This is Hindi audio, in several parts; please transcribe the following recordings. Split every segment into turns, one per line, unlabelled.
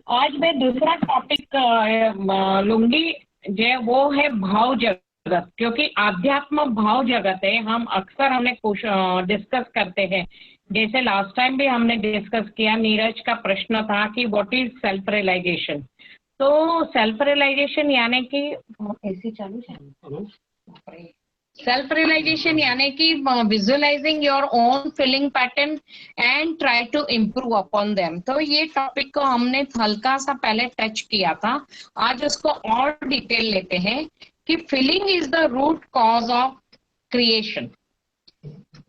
आज मैं दूसरा टॉपिक लूंगी, जो वो है भाव जगत, क्योंकि आध्यात्म भाव जगत है। हम अक्सर हमने डिस्कस करते हैं, जैसे लास्ट टाइम भी हमने डिस्कस किया। नीरज का प्रश्न था कि व्हाट इज सेल्फ रियलाइजेशन। तो सेल्फ रियलाइजेशन यानी कि ऐसी चालू है, सेल्फ रियलाइजेशन यानी कि visualising your own feeling pattern and try to improve upon them. तो ये टॉपिक को हमने हल्का सा पहले टच किया था, आज उसको और डिटेल लेते हैं कि feeling is the root cause of creation.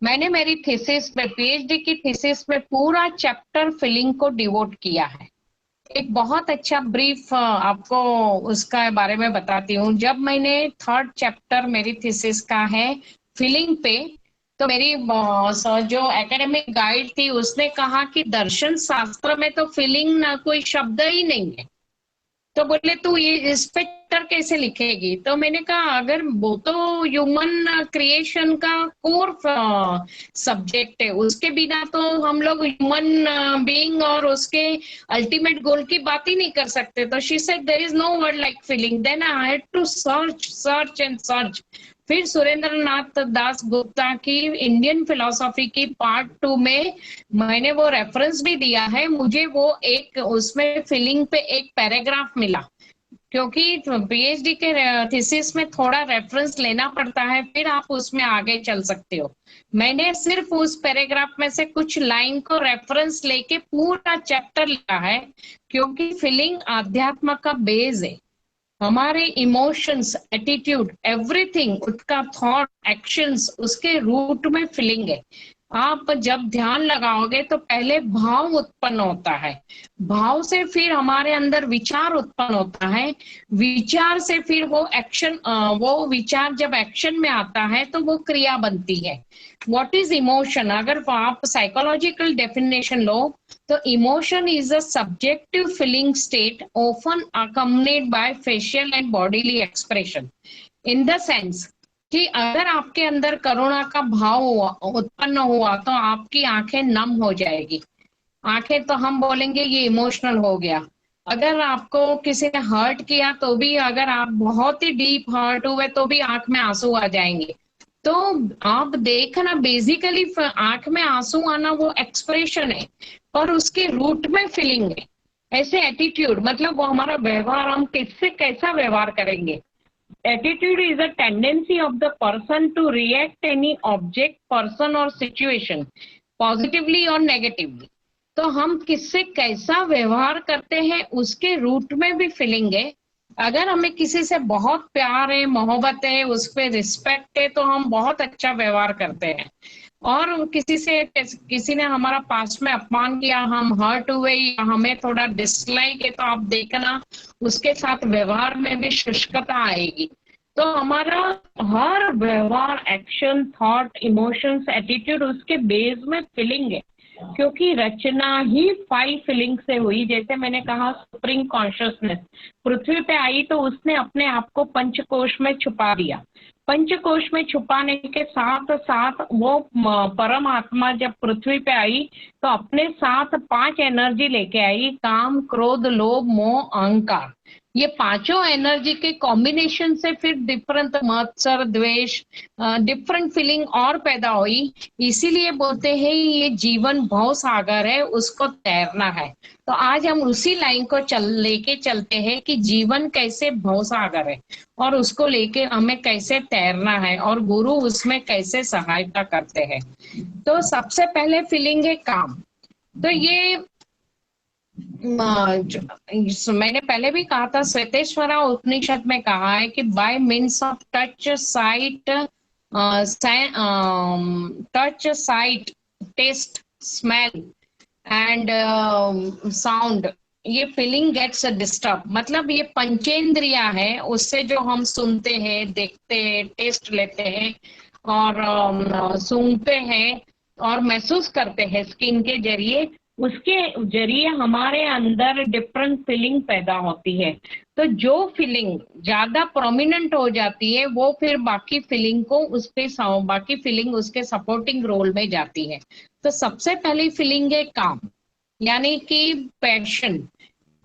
मैंने मेरी थीसिस में, पीएचडी की थीसिस में पूरा चैप्टर फीलिंग को डिवोट किया है। एक बहुत अच्छा ब्रीफ आपको उसका बारे में बताती हूँ। जब मैंने थर्ड चैप्टर मेरी थीसिस का है फीलिंग पे, तो मेरी जो एकेडमिक गाइड थी उसने कहा कि दर्शन शास्त्र में तो फीलिंग ना कोई शब्द ही नहीं है। तो बोले तू ये इस पे चैप्टर कैसे लिखेगी? तो मैंने कहा अगर वो तो ह्यूमन क्रिएशन का कोर सब्जेक्ट है, उसके बिना तो हम लोग ह्यूमन बीइंग और उसके अल्टीमेट गोल की बात ही नहीं कर सकते। तो she said there is no word like feeling. Then I had to search search and search. फिर सुरेंद्र नाथ दास गुप्ता की इंडियन फिलोसॉफी की पार्ट 2 में मैंने वो रेफरेंस भी दिया है। मुझे वो एक उसमें फीलिंग पे एक पैराग्राफ मिला, क्योंकि पीएचडी के थीसिस में थोड़ा रेफरेंस लेना पड़ता है, फिर आप उसमें आगे चल सकते हो। मैंने सिर्फ उस पैराग्राफ में से कुछ लाइन को रेफरेंस लेके पूरा चैप्टर लिखा है, क्योंकि फीलिंग आध्यात्म का बेस है। हमारे इमोशंस, एटीट्यूड, एवरीथिंग, उसका थॉट, एक्शंस, उसके रूट में फीलिंग है। आप जब ध्यान लगाओगे तो पहले भाव उत्पन्न होता है, भाव से फिर हमारे अंदर विचार उत्पन्न होता है, विचार से फिर वो एक्शन, वो विचार जब एक्शन में आता है तो वो क्रिया बनती है। What is emotion? अगर आप साइकोलॉजिकल डेफिनेशन लो तो emotion is a subjective feeling state often accompanied by facial and bodily expression. In the sense कि अगर आपके अंदर करुणा का भाव उत्पन्न हुआ तो आपकी आंखें नम हो जाएगी। आंखें तो हम बोलेंगे ये इमोशनल हो गया। अगर आपको किसी ने हर्ट किया तो भी, अगर आप बहुत ही डीप हर्ट हुए तो भी आंख में आंसू आ जाएंगे। तो आप देखना, बेसिकली आंख में आंसू आना वो एक्सप्रेशन है, पर उसके रूट में फीलिंग है। ऐसे एटीट्यूड मतलब वो हमारा व्यवहार, हम किससे कैसा व्यवहार करेंगे। Attitude is a tendency of the person to react any object, person or situation positively or negatively। तो हम किससे कैसा व्यवहार करते हैं उसके रूट में भी फीलिंग है। अगर हमें किसी से बहुत प्यार है, मोहब्बत है, उस पर रिस्पेक्ट है, तो हम बहुत अच्छा व्यवहार करते हैं। और किसी ने हमारा पास्ट में अपमान किया, हम हर्ट हुए या हमें थोड़ा डिसलाइक है, तो आप देखना उसके साथ व्यवहार में भी शुष्कता आएगी। तो हमारा हर व्यवहार, एक्शन, थॉट, इमोशंस, एटीट्यूड, उसके बेस में फीलिंग है, क्योंकि रचना ही 5 फीलिंग से हुई। जैसे मैंने कहा सुप्रीम कॉन्शियसनेस पृथ्वी पे आई तो उसने अपने आप को पंचकोश में छुपा दिया। पंचकोश में छुपाने के साथ साथ वो परम आत्मा जब पृथ्वी पे आई तो अपने साथ 5 एनर्जी लेके आई, काम, क्रोध, लोभ, मोह, अहंकार। ये पांचों एनर्जी के कॉम्बिनेशन से फिर डिफरेंट मत्सर, द्वेष, डिफरेंट फीलिंग और पैदा हुई। इसीलिए बोलते हैं ये जीवन भव सागर है, उसको तैरना है। तो आज हम उसी लाइन को लेके चलते हैं कि जीवन कैसे भव सागर है और उसको लेके हमें कैसे तैरना है, और गुरु उसमें कैसे सहायता करते हैं। तो सबसे पहले फीलिंग है काम। तो ये मैंने पहले भी कहा था, श्वेतेश्वरा उपनिषद में कहा है कि by means of touch, sight, touch, sight, taste, smell and sound, ये फीलिंग गेट्स डिस्टर्ब। मतलब ये पंचेंद्रिया है, उससे जो हम सुनते हैं, देखते हैं, टेस्ट लेते हैं और सूंघते हैं और महसूस करते हैं स्किन के जरिए, उसके जरिए हमारे अंदर डिफरेंट फीलिंग पैदा होती है। तो जो फीलिंग ज्यादा प्रोमिनेंट हो जाती है वो फिर बाकी फीलिंग को बाकी फीलिंग उसके सपोर्टिंग रोल में जाती है। तो सबसे पहली फीलिंग है काम, यानी कि पैशन।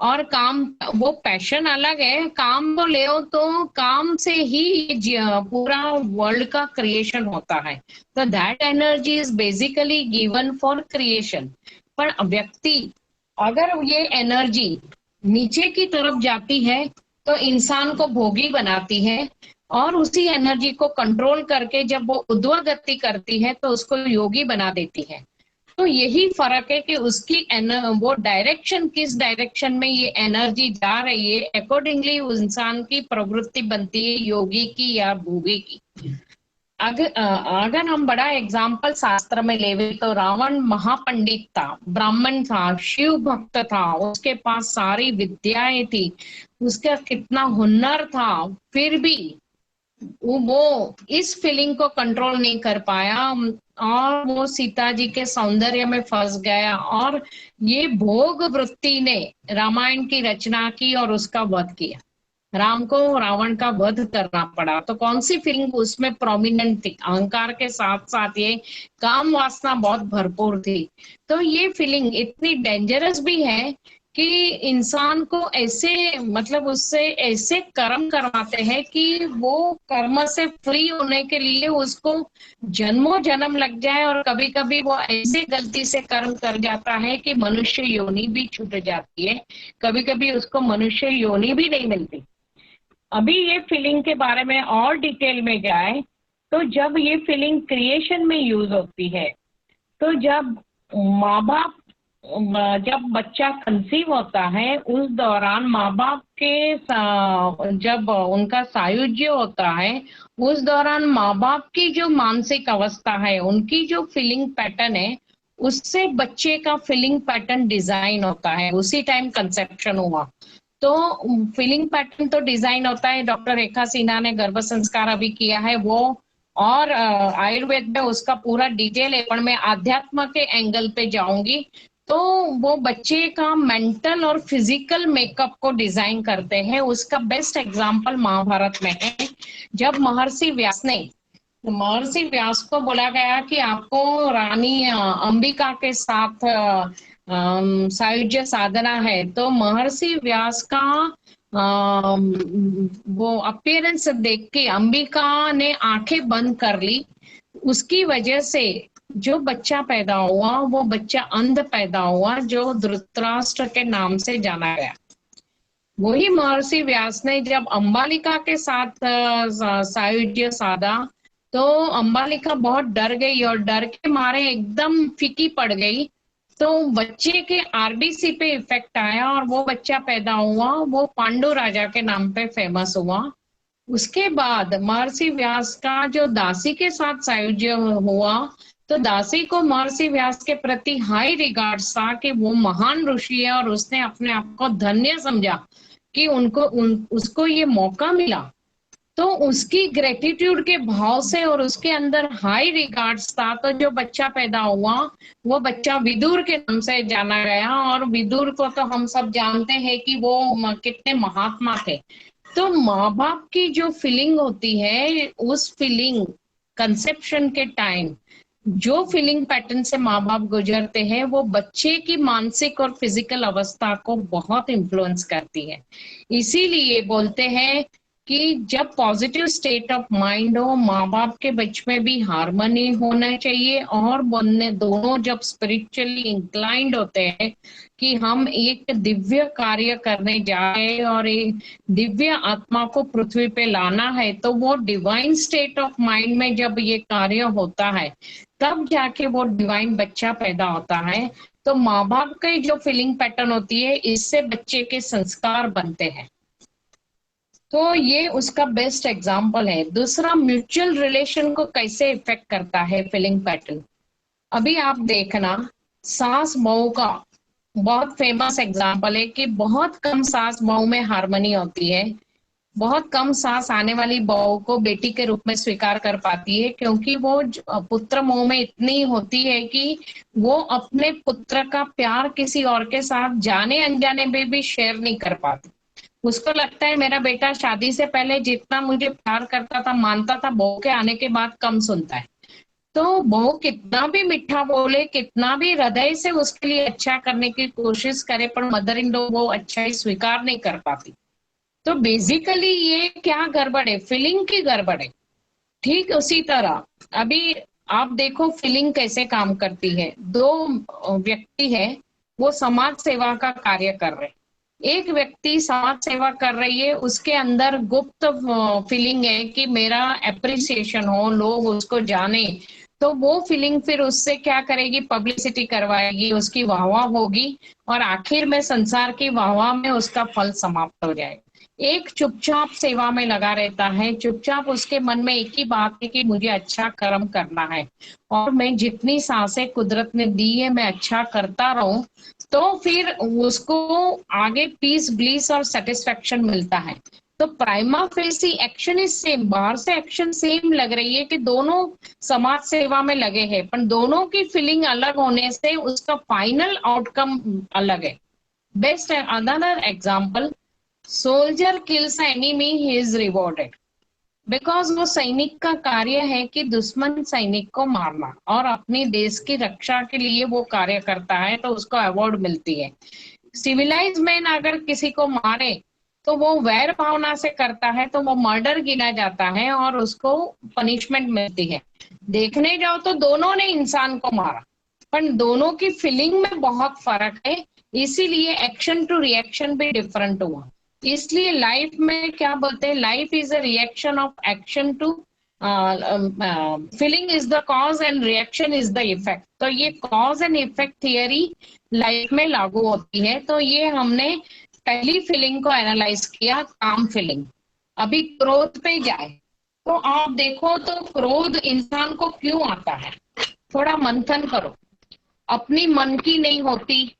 और काम, वो पैशन अलग है, काम तो ले तो काम से ही पूरा वर्ल्ड का क्रिएशन होता है। तो that energy is basically given for creation. पर व्यक्ति अगर ये एनर्जी नीचे की तरफ जाती है तो इंसान को भोगी बनाती है, और उसी एनर्जी को कंट्रोल करके जब वो ऊर्ध्व गति करती है तो उसको योगी बना देती है। तो यही फर्क है कि उसकी वो डायरेक्शन, किस डायरेक्शन में ये एनर्जी जा रही है, अकॉर्डिंगली उस इंसान की प्रवृत्ति बनती है योगी की या भोगी की। अगर हम बड़ा एग्जाम्पल शास्त्र में लेवे तो रावण महापंडित था, ब्राह्मण था, शिव भक्त था, उसके पास सारी विद्याएं थी, उसका कितना हुनर था, फिर भी वो इस फीलिंग को कंट्रोल नहीं कर पाया, और वो सीता जी के सौंदर्य में फंस गया, और ये भोग वृत्ति ने रामायण की रचना की और उसका वध किया। राम को रावण का वध करना पड़ा। तो कौन सी फीलिंग उसमें प्रोमिनेंट थी? अहंकार के साथ साथ ये काम वासना बहुत भरपूर थी। तो ये फीलिंग इतनी डेंजरस भी है कि इंसान को ऐसे, मतलब उससे ऐसे कर्म करवाते हैं कि वो कर्म से फ्री होने के लिए उसको जन्मों जन्म लग जाए, और कभी कभी वो ऐसे गलती से कर्म कर जाता है कि मनुष्य योनि भी छूट जाती है, कभी कभी उसको मनुष्य योनि भी नहीं मिलती। अभी ये फीलिंग के बारे में और डिटेल में जाए तो जब ये फीलिंग क्रिएशन में यूज होती है, तो जब माँ बाप, जब बच्चा कंसीव होता है उस दौरान माँ बाप के जब उनका सायुज्य होता है, उस दौरान माँ बाप की जो मानसिक अवस्था है, उनकी जो फीलिंग पैटर्न है, उससे बच्चे का फीलिंग पैटर्न डिजाइन होता है। उसी टाइम कंसेप्शन हुआ तो फीलिंग पैटर्न तो डिजाइन होता है। डॉक्टर रेखा सिन्हा ने गर्भ संस्कार अभी किया है वो, और आयुर्वेद में उसका पूरा डिटेल है, पर मैं आध्यात्म के एंगल पे जाऊंगी। तो वो बच्चे का मेंटल और फिजिकल मेकअप को डिजाइन करते हैं। उसका बेस्ट एग्जांपल महाभारत में है, जब महर्षि व्यास को बोला गया कि आपको रानी अंबिका के साथ सायुज्य साधना है, तो महर्षि व्यास का वो अपीयरेंस देख के अंबिका ने आंखें बंद कर ली। उसकी वजह से जो बच्चा पैदा हुआ वो बच्चा अंध पैदा हुआ, जो धृतराष्ट्र के नाम से जाना गया। वही महर्षि व्यास ने जब अंबालिका के साथ सायुज्य साधा, तो अंबालिका बहुत डर गई और डर के मारे एकदम फीकी पड़ गई। तो बच्चे के आरबीसी पे इफेक्ट आया और वो बच्चा पैदा हुआ, वो पांडु राजा के नाम पे फेमस हुआ। उसके बाद महर्षि व्यास का जो दासी के साथ सायुज्य हुआ, तो दासी को महर्षि व्यास के प्रति हाई रिगार्ड्स था कि वो महान ऋषि है, और उसने अपने आप को धन्य समझा कि उसको ये मौका मिला। तो उसकी ग्रेटिट्यूड के भाव से और उसके अंदर हाई रिगार्ड्स था, तो जो बच्चा पैदा हुआ वो बच्चा विदुर के नाम से जाना गया। और विदुर को तो हम सब जानते हैं कि वो कितने महात्मा थे। तो माँ बाप की जो फीलिंग होती है, उस फीलिंग कंसेप्शन के टाइम जो फीलिंग पैटर्न से माँ बाप गुजरते हैं, वो बच्चे की मानसिक और फिजिकल अवस्था को बहुत इन्फ्लुएंस करती है। इसीलिए बोलते हैं कि जब पॉजिटिव स्टेट ऑफ माइंड हो, माँ बाप के बीच में भी हार्मनी होना चाहिए, और बनने दोनों जब स्पिरिचुअली इंक्लाइंड होते हैं कि हम एक दिव्य कार्य करने जाए और एक दिव्य आत्मा को पृथ्वी पे लाना है, तो वो डिवाइन स्टेट ऑफ माइंड में जब ये कार्य होता है, तब जाके वो डिवाइन बच्चा पैदा होता है। तो माँ बाप की जो फीलिंग पैटर्न होती है, इससे बच्चे के संस्कार बनते हैं। तो ये उसका बेस्ट एग्जाम्पल है। दूसरा, म्यूचुअल रिलेशन को कैसे इफेक्ट करता है फीलिंग पैटर्न। अभी आप देखना, सास बहू का बहुत फेमस एग्जाम्पल है कि बहुत कम सास बहू में हार्मनी होती है। बहुत कम सास आने वाली बहू को बेटी के रूप में स्वीकार कर पाती है, क्योंकि वो पुत्र मोह में इतनी होती है कि वो अपने पुत्र का प्यार किसी और के साथ जाने अनजाने में भी शेयर नहीं कर पाती। उसको लगता है मेरा बेटा शादी से पहले जितना मुझे प्यार करता था, मानता था, बहू के आने के बाद कम सुनता है। तो वो कितना भी मीठा बोले, कितना भी हृदय से उसके लिए अच्छा करने की कोशिश करे, पर मदर इन लॉ वो अच्छाई स्वीकार नहीं कर पाती। तो बेसिकली ये क्या गड़बड़ है, फीलिंग की गड़बड़ है। ठीक उसी तरह अभी आप देखो फीलिंग कैसे काम करती है। दो व्यक्ति है, वो समाज सेवा का कार्य कर रहे हैं। एक व्यक्ति समाज सेवा कर रही है, उसके अंदर गुप्त फीलिंग है कि मेरा एप्रिसिएशन हो, लोग उसको जाने, तो वो फीलिंग फिर उससे क्या करेगी, पब्लिसिटी करवाएगी, उसकी वाहवाह होगी, और आखिर में संसार की वाहवाह में उसका फल समाप्त हो जाएगा। एक चुपचाप सेवा में लगा रहता है, चुपचाप उसके मन में एक ही बात है कि मुझे अच्छा कर्म करना है, और मैं जितनी सांसें कुदरत ने दी है मैं अच्छा करता रहूं, तो फिर उसको आगे पीस, ब्लिस और सेटिस्फेक्शन मिलता है। तो prima facie action is same, बाहर से एक्शन सेम लग रही है कि दोनों समाज सेवा में लगे हैं, पर दोनों की फीलिंग अलग होने से उसका फाइनल आउटकम अलग है। Best another example, soldier kills enemy, he is rewarded, because वो सैनिक का कार्य है कि दुश्मन सैनिक को मारना, और अपनी देश की रक्षा के लिए वो कार्य करता है, तो उसको अवार्ड मिलती है। सिविलाइज मैन अगर किसी को मारे तो वो वैर भावना से करता है, तो वो मर्डर गिना जाता है और उसको पनिशमेंट मिलती है। देखने जाओ तो दोनों ने इंसान को मारा, पर दोनों की फीलिंग में बहुत फर्क है, इसीलिए एक्शन टू रिएक्शन भी डिफरेंट हुआ। इसलिए लाइफ में क्या बोलते हैं, life is a reaction of action too, feeling is the cause and reaction is the effect. तो ये cause and effect theory life में लागू होती है। तो ये हमने पहली फीलिंग को एनालाइज किया, काम फीलिंग। अभी क्रोध पे जाए तो आप देखो तो क्रोध इंसान को क्यों आता है, थोड़ा मंथन करो। अपनी मन की नहीं होती,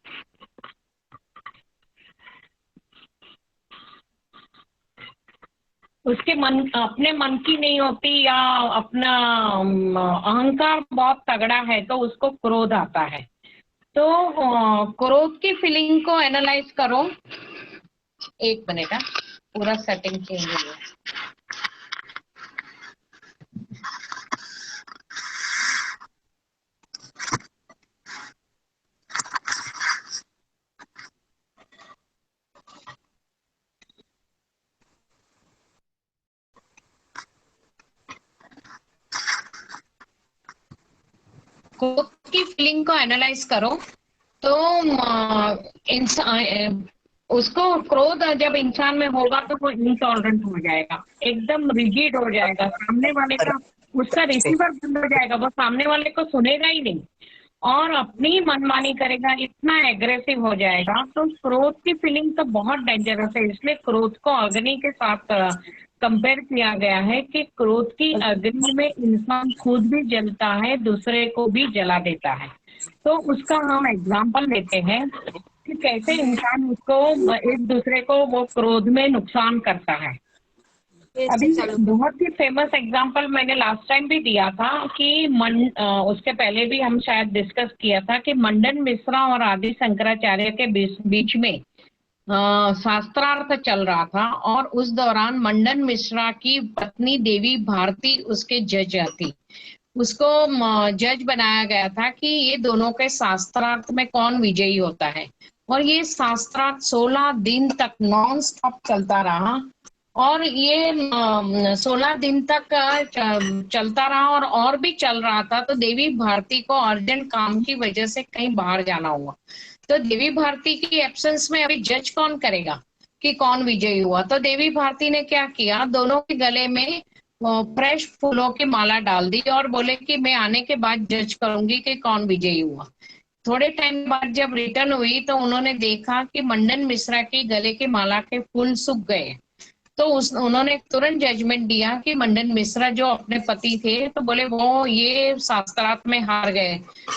उसके मन, अपने मन की नहीं होती, या अपना अहंकार बहुत तगड़ा है तो उसको क्रोध आता है। तो क्रोध की फीलिंग को एनालाइज करो। एक मिनट, पूरा सेटिंग चेंज हो गया। क्रोध की फीलिंग को एनालाइज करो तो इंसान, उसको क्रोध जब इंसान में होगा तो वो इनटॉलरेंट हो जाएगा, एकदम रिजिड हो जाएगा, सामने वाले का, उसका रिसीवर बंद हो जाएगा, वो सामने वाले को सुनेगा ही नहीं और अपनी मनमानी करेगा, इतना एग्रेसिव हो जाएगा। तो क्रोध की फीलिंग तो बहुत डेंजरस है, इसलिए क्रोध को अग्नि के साथ कंपेयर किया गया है कि क्रोध की अग्नि में इंसान खुद भी जलता है, दूसरे को भी जला देता है। तो उसका हम एग्जाम्पल लेते हैं कि कैसे इंसान उसको, एक दूसरे को वो क्रोध में नुकसान करता है। अभी बहुत ही फेमस एग्जांपल मैंने लास्ट टाइम भी दिया था कि उसके पहले भी हम शायद डिस्कस किया था कि मंडन मिश्रा और आदि शंकराचार्य के बीच में शास्त्रार्थ चल रहा था, और उस दौरान मंडन मिश्रा की पत्नी देवी भारती उसके जज थी। उसको जज बनाया गया था कि ये दोनों के शास्त्रार्थ में कौन विजयी होता है, और ये शास्त्रार्थ 16 दिन तक नॉन स्टॉप चलता रहा, और ये 16 दिन तक चलता रहा, और भी चल रहा था। तो देवी भारती को अर्जेंट काम की वजह से कहीं बाहर जाना हुआ, तो देवी भारती की एब्सेंस में अभी जज कौन करेगा कि कौन विजयी हुआ। तो देवी भारती ने क्या किया, दोनों के गले में फ्रेश फूलों की माला डाल दी और बोले कि मैं आने के बाद जज करूंगी कि कौन विजयी हुआ। थोड़े टाइम बाद जब रिटर्न हुई तो उन्होंने देखा कि मंडन मिश्रा के गले की माला के फूल सूख गए। तो उन्होंने तुरंत जजमेंट दिया कि मंडन मिश्रा जो अपने पति थे, तो बोले वो ये शास्त्रार्थ में हार गए।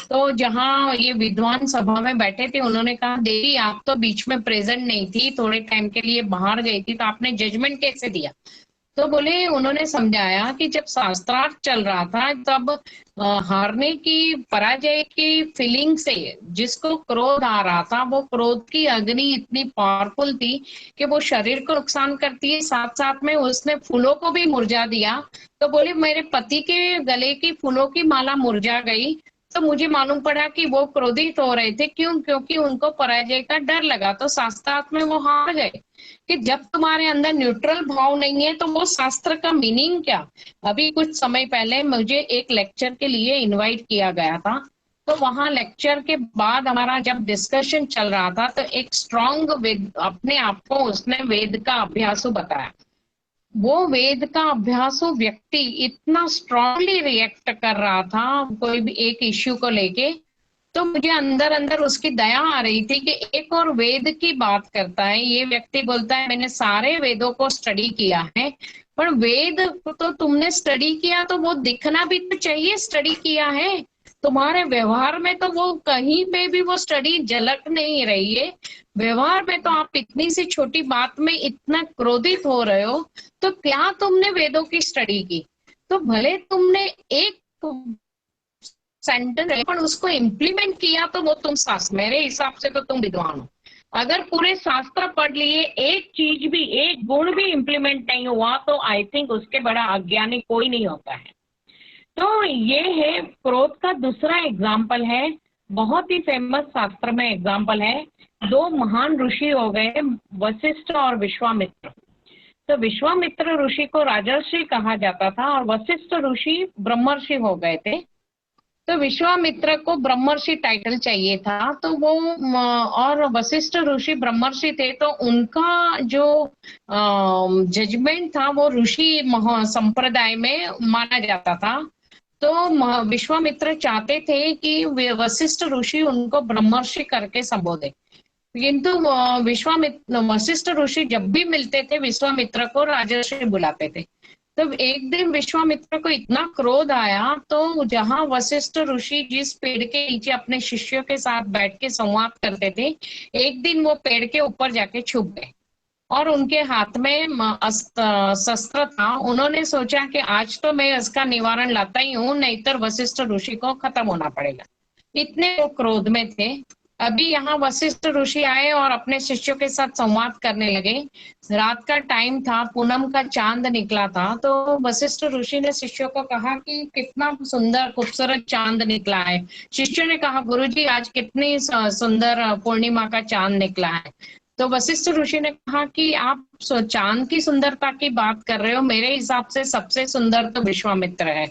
तो जहां ये विद्वान सभा में बैठे थे उन्होंने कहा, देवी आप तो बीच में प्रेजेंट नहीं थी, थोड़े टाइम के लिए बाहर गई थी, तो आपने जजमेंट कैसे दिया। तो बोले उन्होंने समझाया कि जब शास्त्रार्थ चल रहा था तब हारने की, पराजय की फीलिंग से जिसको क्रोध आ रहा था, वो क्रोध की अग्नि इतनी पावरफुल थी कि वो शरीर को नुकसान करती है, साथ साथ में उसने फूलों को भी मुरझा दिया। तो बोले मेरे पति के गले की फूलों की माला मुरझा गई, तो मुझे मालूम पड़ा कि वो क्रोधित हो रहे थे। क्यों? क्योंकि उनको पराजय का डर लगा। तो शास्त्रार्थ में वो हार गए कि जब तुम्हारे अंदर न्यूट्रल भाव नहीं है तो वो शास्त्र का मीनिंग क्या। अभी कुछ समय पहले मुझे एक लेक्चर के लिए इनवाइट किया गया था, तो वहां लेक्चर के बाद हमारा जब डिस्कशन चल रहा था तो एक स्ट्रॉन्ग वेद, अपने आप को उसने वेद का अभ्यासु बताया। वो वेद का अभ्यासु व्यक्ति इतना स्ट्रांगली रिएक्ट कर रहा था कोई भी एक इश्यू को लेके, तो मुझे अंदर अंदर उसकी दया आ रही थी कि एक और वेद की बात करता है ये व्यक्ति, बोलता है मैंने सारे वेदों को स्टडी किया है, पर वेद तो तुमने स्टडी किया तो वो दिखना भी तो चाहिए स्टडी किया है। तुम्हारे व्यवहार में तो वो कहीं पे भी वो स्टडी झलक नहीं रही है। व्यवहार में तो आप इतनी सी छोटी बात में इतना क्रोधित हो रहे हो, तो क्या तुमने वेदों की स्टडी की? तो भले तुमने एक सेंटेंस पर उसको इम्प्लीमेंट किया तो वो तुम शास्त्र, मेरे हिसाब से तो तुम विद्वान हो। अगर पूरे शास्त्र पढ़ लिए, एक चीज भी, एक गुण भी इम्प्लीमेंट नहीं हुआ, तो आई थिंक उसके बड़ा अज्ञानी कोई नहीं होता है। तो ये है क्रोध का दूसरा एग्जाम्पल है, बहुत ही फेमस शास्त्र में एग्जाम्पल है। दो महान ऋषि हो गए, वशिष्ठ और विश्वामित्र। तो विश्वामित्र ऋषि को राजर्षि कहा जाता था और वशिष्ठ ऋषि ब्रह्मर्षि हो गए थे। तो विश्वामित्र को ब्रह्मर्षि टाइटल चाहिए था, तो वो और वशिष्ठ ऋषि ब्रह्मर्षि थे, तो उनका जो जजमेंट था वो ऋषि संप्रदाय में माना जाता था। तो विश्वामित्र चाहते थे कि वशिष्ठ ऋषि उनको ब्रह्मर्षि करके संबोधे, किंतु विश्वामित्र वशिष्ठ ऋषि जब भी मिलते थे विश्वामित्र को राजर्षि बुलाते थे। तो एक दिन विश्वामित्र को इतना क्रोध आया, तो जहां वशिष्ठ ऋषि जिस पेड़ के नीचे अपने शिष्यों के साथ बैठ के संवाद करते थे, एक दिन वो पेड़ के ऊपर जाके छुप गए और उनके हाथ में शस्त्र था। उन्होंने सोचा कि आज तो मैं इसका निवारण लाता ही हूँ, नहीं तो वशिष्ठ ऋषि को खत्म होना पड़ेगा। इतने वो क्रोध में थे। अभी यहाँ वशिष्ठ ऋषि आए और अपने शिष्यों के साथ संवाद करने लगे। रात का टाइम था, पूनम का चांद निकला था। तो वशिष्ठ ऋषि ने शिष्यों को कहा कि कितना सुंदर खूबसूरत चांद निकला है। शिष्यों ने कहा गुरुजी आज कितनी सुंदर पूर्णिमा का चांद निकला है। तो वशिष्ठ ऋषि ने कहा कि आप चांद की सुंदरता की बात कर रहे हो, मेरे हिसाब से सबसे सुंदर तो विश्वामित्र है,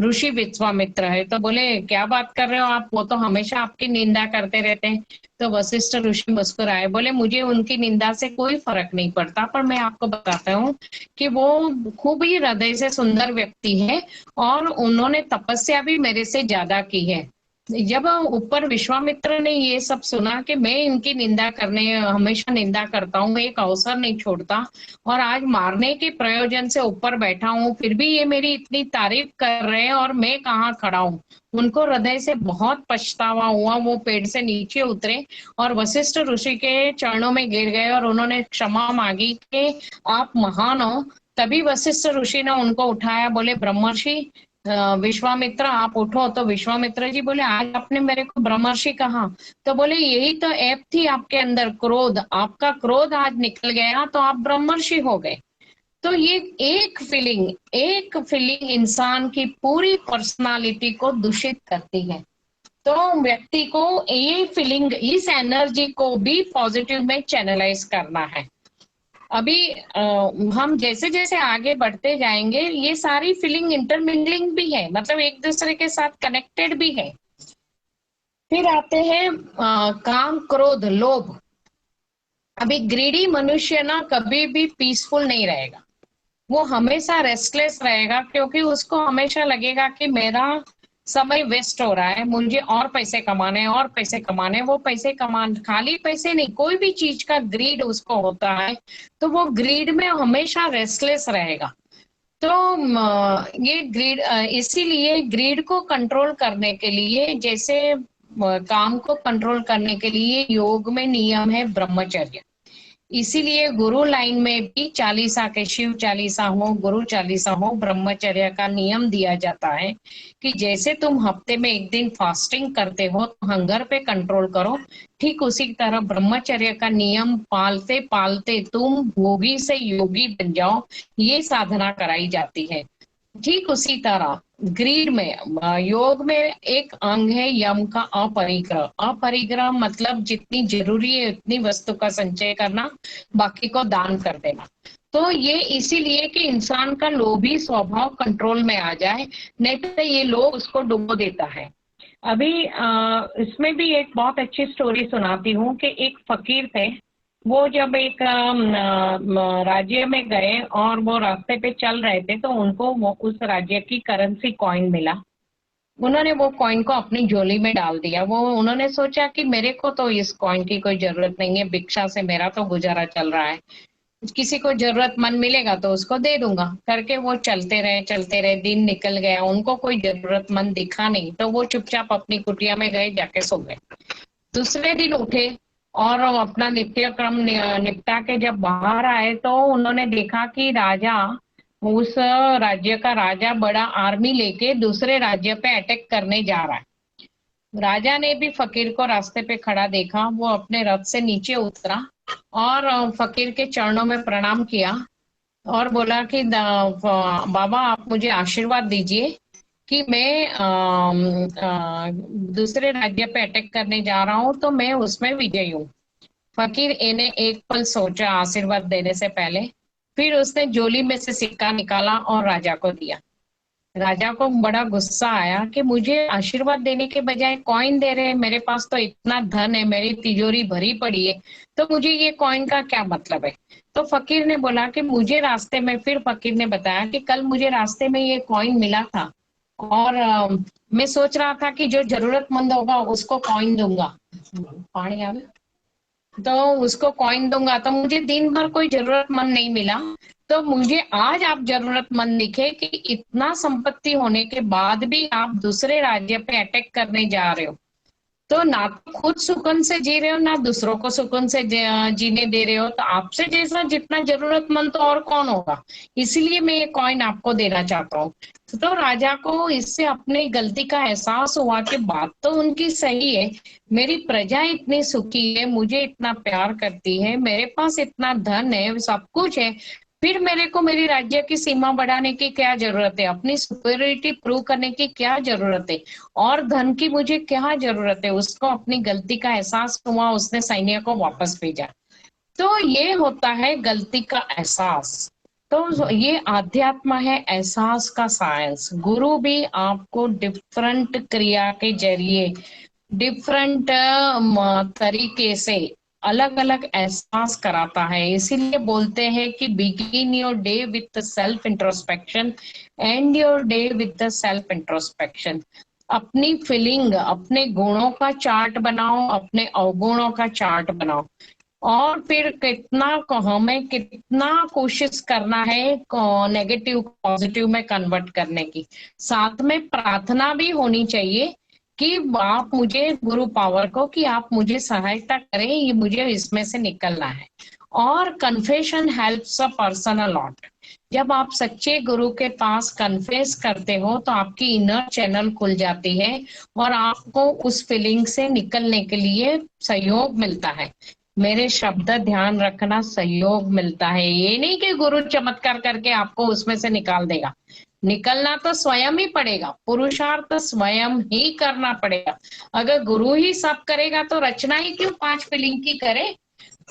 ऋषि विश्वामित्र है। तो बोले क्या बात कर रहे हो आप, वो तो हमेशा आपकी निंदा करते रहते हैं। तो वशिष्ठ ऋषि मुस्कुराए, बोले मुझे उनकी निंदा से कोई फर्क नहीं पड़ता, पर मैं आपको बताता हूँ कि वो खूब ही हृदय से सुंदर व्यक्ति है और उन्होंने तपस्या भी मेरे से ज्यादा की है। जब ऊपर विश्वामित्र ने ये सब सुना कि मैं इनकी निंदा करने, हमेशा निंदा करता हूँ, एक अवसर नहीं छोड़ता, और आज मारने के प्रयोजन से ऊपर बैठा हूँ, फिर भी ये मेरी इतनी तारीफ कर रहे हैं और मैं कहाँ खड़ा हूँ। उनको हृदय से बहुत पछतावा हुआ, वो पेड़ से नीचे उतरे और वशिष्ठ ऋषि के चरणों में गिर गए और उन्होंने क्षमा मांगी कि आप महान हो। तभी वशिष्ठ ऋषि ने उनको उठाया, बोले ब्रह्मर्षि विश्वामित्र आप उठो। तो विश्वामित्र जी बोले आज आपने मेरे को ब्रह्मर्षि कहा। तो बोले यही तो ऐप थी आपके अंदर, क्रोध, आपका क्रोध आज निकल गया तो आप ब्रह्मर्षि हो गए। तो ये एक फीलिंग इंसान की पूरी पर्सनालिटी को दूषित करती है। तो व्यक्ति को ये फीलिंग, इस एनर्जी को भी पॉजिटिव में चैनलाइज करना है। अभी हम जैसे जैसे आगे बढ़ते जाएंगे ये सारी फीलिंग इंटरमिंगलिंग भी है, मतलब एक दूसरे के साथ कनेक्टेड भी है। फिर आते हैं काम, क्रोध, लोभ। अभी ग्रीडी मनुष्य ना कभी भी पीसफुल नहीं रहेगा, वो हमेशा रेस्टलेस रहेगा, क्योंकि उसको हमेशा लगेगा कि मेरा समय वेस्ट हो रहा है, मुझे और पैसे कमाने हैं और पैसे कमाने हैं। वो पैसे कमान, खाली पैसे नहीं, कोई भी चीज का ग्रीड उसको होता है, तो वो ग्रीड में हमेशा रेस्टलेस रहेगा। तो ये ग्रीड, इसीलिए ग्रीड को कंट्रोल करने के लिए, जैसे काम को कंट्रोल करने के लिए योग में नियम है ब्रह्मचर्य। इसीलिए गुरु लाइन में भी चालीसा के, शिव चालीसा हो, गुरु चालीसा हो, ब्रह्मचर्य का नियम दिया जाता है कि जैसे तुम हफ्ते में एक दिन फास्टिंग करते हो तो हंगर पे कंट्रोल करो, ठीक उसी तरह ब्रह्मचर्य का नियम पालते पालते तुम भोगी से योगी बन जाओ, ये साधना कराई जाती है। ठीक उसी तरह ग्रीड में, योग में एक अंग है यम का अपरिग्रह। अपरिग्रह मतलब जितनी जरूरी है उतनी वस्तु का संचय करना, बाकी को दान कर देना। तो ये इसीलिए कि इंसान का लोभी स्वभाव कंट्रोल में आ जाए, नहीं तो ये लोभ उसको डुबो देता है। अभी इसमें भी एक बहुत अच्छी स्टोरी सुनाती हूँ कि एक फकीर थे। वो जब एक राज्य में गए और वो रास्ते पे चल रहे थे तो उनको वो उस राज्य की करेंसी कॉइन मिला। उन्होंने वो कॉइन को अपनी झोली में डाल दिया। वो उन्होंने सोचा कि मेरे को तो इस कॉइन की कोई जरूरत नहीं है, भिक्षा से मेरा तो गुजारा चल रहा है, किसी को जरूरतमंद मिलेगा तो उसको दे दूंगा करके वो चलते रहे, दिन निकल गया, उनको कोई जरूरतमंद दिखा नहीं तो वो चुपचाप अपनी कुटिया में गए, जाके सो गए। दूसरे दिन उठे और अपना नित्य क्रम निपटा के जब बाहर आए तो उन्होंने देखा कि राजा, उस राज्य का राजा बड़ा आर्मी लेके दूसरे राज्य पे अटैक करने जा रहा है। राजा ने भी फकीर को रास्ते पे खड़ा देखा, वो अपने रथ से नीचे उतरा और फकीर के चरणों में प्रणाम किया और बोला कि बाबा आप मुझे आशीर्वाद दीजिए कि मैं दूसरे राज्य पे अटैक करने जा रहा हूँ तो मैं उसमें विजयी हूँ। फकीर ने एक पल सोचा आशीर्वाद देने से पहले, फिर उसने झोली में से सिक्का निकाला और राजा को दिया। राजा को बड़ा गुस्सा आया कि मुझे आशीर्वाद देने के बजाय कॉइन दे रहे हैं, मेरे पास तो इतना धन है, मेरी तिजोरी भरी पड़ी है, तो मुझे ये कॉइन का क्या मतलब है। तो फकीर ने बोला कि मुझे रास्ते में, फिर फकीर ने बताया कि कल मुझे रास्ते में ये कॉइन मिला था और मैं सोच रहा था कि जो जरूरतमंद होगा उसको कॉइन दूंगा। पानी आ गया? तो उसको कॉइन दूंगा, तो मुझे दिन भर कोई जरूरतमंद नहीं मिला, तो मुझे आज आप जरूरतमंद दिखे कि इतना संपत्ति होने के बाद भी आप दूसरे राज्य पे अटैक करने जा रहे हो, तो ना तो खुद सुकून से जी रहे हो ना दूसरों को सुकून से जीने दे रहे हो, तो आपसे जैसा जितना जरूरतमंद तो और कौन होगा, इसलिए मैं ये कॉइन आपको देना चाहता हूँ। तो राजा को इससे अपनी गलती का एहसास हुआ कि बात तो उनकी सही है, मेरी प्रजा इतनी सुखी है, मुझे इतना प्यार करती है, मेरे पास इतना धन है, सब कुछ है, फिर मेरे को मेरी राज्य की सीमा बढ़ाने की क्या जरूरत है, अपनी सुपीरियरिटी प्रूव करने की क्या जरूरत है, और धन की मुझे क्या जरूरत है। उसको अपनी गलती का एहसास हुआ, उसने सैन्य को वापस भेजा। तो ये होता है गलती का एहसास। तो ये आध्यात्म है, एहसास का साइंस। गुरु भी आपको डिफरेंट क्रिया के जरिए, डिफरेंट तरीके से अलग अलग एहसास कराता है। इसीलिए बोलते हैं कि begin your day with self introspection, and your day with self introspection. अपनी फीलिंग, अपने गुणों का चार्ट बनाओ, अपने अवगुणों का चार्ट बनाओ, और फिर हमें कितना कोशिश करना है नेगेटिव पॉजिटिव में कन्वर्ट करने की। साथ में प्रार्थना भी होनी चाहिए कि आप मुझे गुरु पावर को, कि आप मुझे सहायता करें, ये मुझे इसमें से निकलना है। और confession helps a person a lot. जब आप सच्चे गुरु के पास कन्फेस करते हो तो आपकी इनर चैनल खुल जाती है और आपको उस फीलिंग से निकलने के लिए सहयोग मिलता है। मेरे शब्द ध्यान रखना, सहयोग मिलता है। ये नहीं कि गुरु चमत्कार करके आपको उसमें से निकाल देगा, निकलना तो स्वयं ही पड़ेगा, पुरुषार्थ स्वयं ही करना पड़ेगा। अगर गुरु ही सब करेगा तो रचना ही क्यों पांच फीलिंग की करे।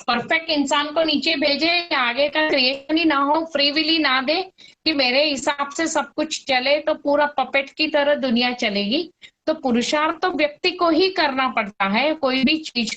परफेक्ट इंसान को नीचे भेजे, आगे का क्रिएशन ही ना हो, फ्री विल ही ना दे कि मेरे हिसाब से सब कुछ चले, तो पूरा पपेट की तरह दुनिया चलेगी। तो पुरुषार्थ तो व्यक्ति को ही करना पड़ता है कोई भी चीज